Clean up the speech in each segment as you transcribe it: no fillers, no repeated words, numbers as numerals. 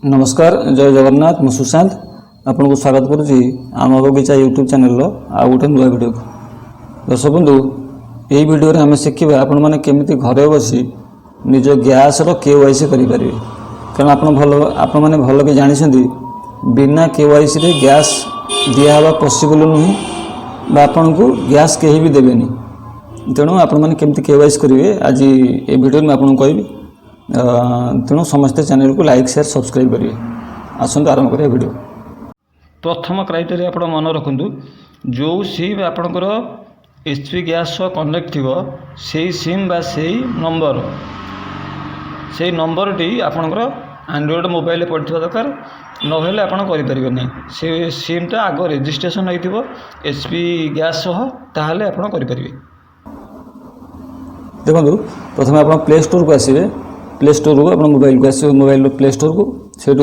नमस्कार जय जगन्नाथ मु सुशांत आपन को स्वागत करुच्ची आम बगीचा यूट्यूब चैनल आउ गोटे नुआ वीडियो दर्शक बंधु यही वीडियो आम शिखा आपण मैंने केमी घरे बसी निज गैस KYC करें कारण आपण मैंने भल कि जानते बिना KYC रे गैस दिहवा पॉसिबल नुहे आपन को गैस कहीं भी देवेनि तेणु आपण मैंने केमी KYC करेंगे आज ये वीडियो में आपको कहबी तेणु समस्ते चैनल को लाइक शेयर सब्सक्राइब करेंगे आसतु आरंभ करिए वीडियो। प्रथम क्राइटेरिया आप मन रखु जो सिम आपणकर HP गैस कनेक्ट थी से सिम बा से नंबर टी आपणकर एंड्रॉइड मोबाइल पड़ता दरकार नहेले आप करें से सिमटा आग रेजिस्ट्रेशन हो HP गैस ताहले आप करें। देखो प्रथम आप प्ले स्टोर को आसवे प्ले स्टोर को अपना मोबाइल को आसो मोबाइल प्ले स्टोर को से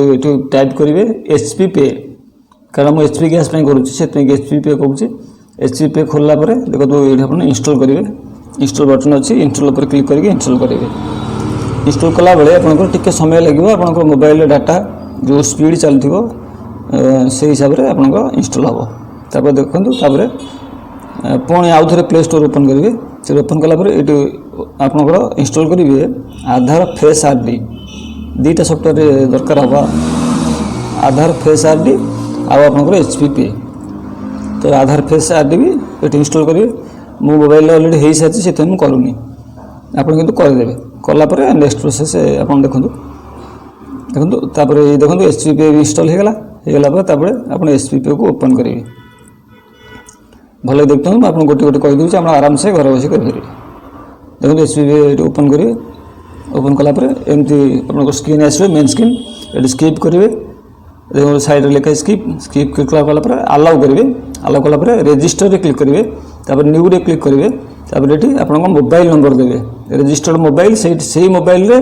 टाइप करेंगे HP पे कारण मुझे HP गैस करुँचे HP पे कहूँ HP पे खोलला देखो ये आप इंस्टॉल करेंगे इंस्टॉल बटन अच्छी इंस्टॉल पर क्लिक करके इंस्टॉल करेंगे इंस्टॉल कला बेले आपंकर टिके समय लगे आपंकर मोबाइल डाटा जो स्पीड चलती से हिसाब से आपंकर इंस्टॉल हम देखो पुणी आउ थे प्ले स्टोर ओपन करेंगे से ओपन कलापर ये आपंकर इंस्टॉल करेंगे आधार फेस RD दुईटा सफ्टवेयर दरकार हम आधार फेस RD आपंकर HP पे तो आधार फेस RD भी ये इंस्टॉल करेंगे मो मोबाइल अलरेडी हो सारी से मुझे करूनी आप करदे कलापर नेक्स्ट प्रोसेस आप देखो देखो ये देखो HP पे इंस्टॉल होगला आप HP पे को ओपन करेंगे भले देखते हैं आप गोटे गोटे कहीदे आप आराम से घर बस करेंगे देखो HP पे ओपन करेंगे ओपन कलापर एमती आप स्क्रीन आसवे मेन स्क्रीन ये स्किप करेंगे देखो साइड लिखा स्किप क्लिक कलापर अलाउ करेंगे अलाउ कलापर रजिस्टर रे क्लिक करेंगे तापर न्यू रे क्लिक करेंगे तापर ये आप मोबाइल नंबर देवे रजिस्टर्ड मोबाइल से मोबाइल रे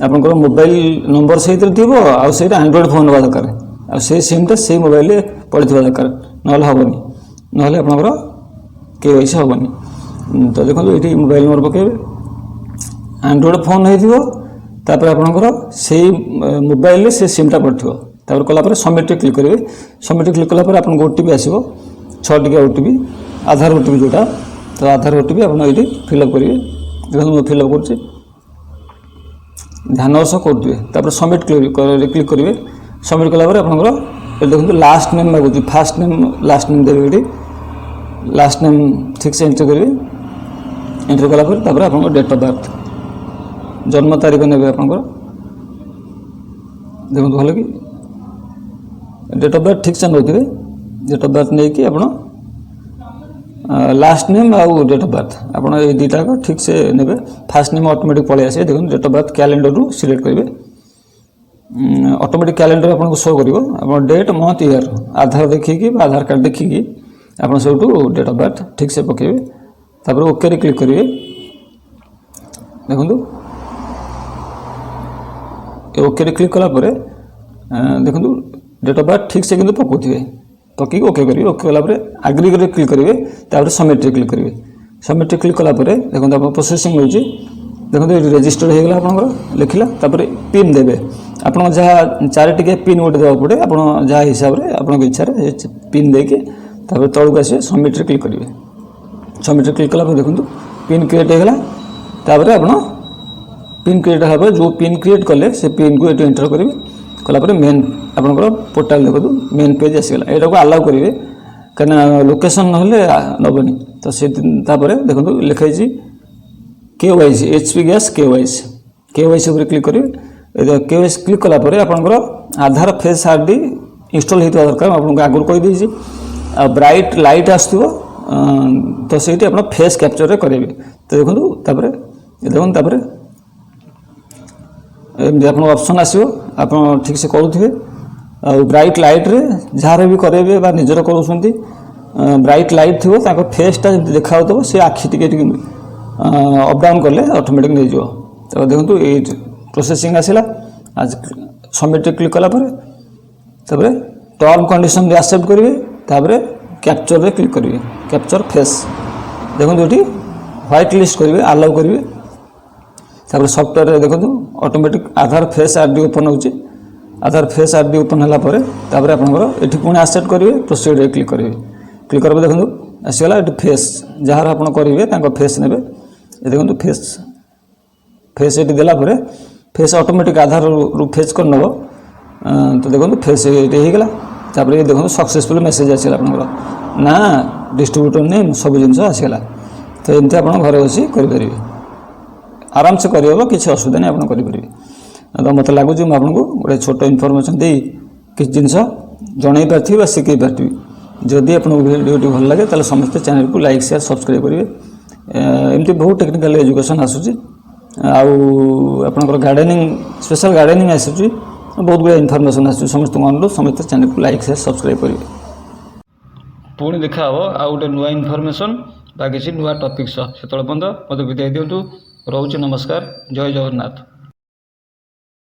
आपंकर मोबाइल नंबर सहित थी आउ एंड्रॉइड फोन हवा दरकार से सिमटा से मोबाइल पड़ी दरकार ना हेनी ना आपंकर KYC हेनी तो देखो ये मोबाइल नंबर पकेबे एंड्रॉइड फोन होपर आपंकर से मोबाइल से सिमटा पड़ो तापर कलापर सबमिट क्लिक करेंगे सबमिट क्लिक कलापर आप OTP आसो 6 टिका OTP आधार OTP जोटा तो आधार OTP आप ये फिलअप करेंगे देखो मुझे फिलअप कर ध्यान सह करेंगे तापर सबमिट क्लिक करेंगे सबमिट कलापर आपंकर देखो लास्ट नेम मागुच फास्ट नेम लास्ट नेम देवे ये लास्ट नेम ठीक से एंटर करेंगे एंटर कलापर आप डेट ऑफ बर्थ जन्म तारीख ने आपंकर देखो भल कि डेट ऑफ बर्थ ठीक से नौथे डेट ऑफ बर्थ नहीं कि आप लास्ट नेम आउ डेट ऑफ बर्थ आप दुईटा ठीक से ने फास्ट नेम ऑटोमेटिक पलि आसे देखो डेट ऑफ बर्थ कैलेंडर रू सिलेक्ट करेंगे ऑटोमेटिक कैलेंडर आपको शो कर डेट मंथ ईयर आधार देखिए आधार कार्ड देखिए आप सब डेट ऑफ बर्थ ठीक से पकेबे तापर ओके रे क्लिक करेंगे देखो ओके रे क्लिक कलापर देखो डेट ऑफ बर्थ ठीक से कि पकाउे पकई ओके करेंगे ओके कलापर आग्री क्लिक करेंगे तापर सबमिट क्लिक करेंगे सबमिट क्लिक कलापर देखो आप प्रोसेसिंग हो देखो ये रजिस्टर होगा आप लिखला तापर पिन देवे आप जहाँ 4 टिके पिन गोटे देवा पड़े आप जहाँ हिसाब से आप इच्छा पिन देके तापर तौक आसवे सबमिट क्लिक करेंगे सबमिट क्लिक कलापर देखो पिन क्रिएट होगा तापर आप पिन क्रिएट होगा जो पिन क्रिएट कले से पिन को ये एंटर करेंगे कलापर मेन आपंकर पोर्टाल देखो मेन पेज आसीगला यहाँ को अलाउ करेंगे कहीं लोकेशन ना नबनी तो से देखो लिखाई KYC HP गैस KYC उपर क्लिक करेंगे KYC क्लिक कलापर आपंकर आधार फेस RD इंस्टॉल होता दरकार आपको आगुरी कहीदे ब्राइट लाइट आसो तो से आप फेस कैप्चर करेंगे तो देखो तापर आप ऑप्शन आसो आप ठीक से करुवे ब्राइट लाइट रे जार भी करेंगे निजर कर ब्राइट लाइट थी फेसटा देखा से आखि टिके अप डाउन कले ऑटोमेटिक नहीं जाओ तो देखो ये प्रोसेसिंग आसला आज सबमिट क्लिक कलापर टर्म कंडीशन एक्सेप्ट करेंगे तापर कैप्चर रे क्लिक करेंगे कैप्चर फेस देखो ये व्हाइट लिस्ट करेंगे अलाउ करेंगे तापर सॉफ्टवेयर देखो ऑटोमेटिक आधार फेस RD ओपन हो आधार फेस आईडी ओपन होला परे तापर आपनकर एठी पुणी एक्सेप्ट करिवे प्रोसीड रे क्लिक करिवे क्लिक करबे देखंतु आसीगला एठी फेस जहार आपण करिवे तांको फेस नेबे ए देखंतु फेस फेस एठी देला परे फेस ऑटोमेटिक आधार रु फेस कर नबो तो देखंतु फेस एठी हे गेला तापर ये देखंतु सक्सेसफुल मेसेज आसीला आपनकर ना डिस्ट्रीब्यूटर नेम सब जिंस आसीला तो एमती आपण घरे बसी करि परिबे आराम से करियो किछि असुविधा नै आपण करि परिबे तो मत लगुच आपको गोटे छोट इनफर्मेशन दे किसी जिनस जन पार्थी शिखई पार्थी जदि आप भिडियो भल लगे तो समस्त चैनल को लाइक शेयर सब्सक्राइब करेंगे एमती बहुत टेक्निकल एजुकेशन आसूँ आपंकर गार्डेनिंग स्पेशल गार्डेनिंग आसूँ बहुत गुड़ा इनफर्मेशन आसूँ समस्त अनुरोध समस्त चैनल को लाइक शेयर सब्सक्राइब करेंगे पुणी देखा हे आ गए नुआ इनफर्मेशन बा किसी नुआ टॉपिक से पर्यंत मत विदाय दिंतु रोचे नमस्कार जय जगन्नाथ।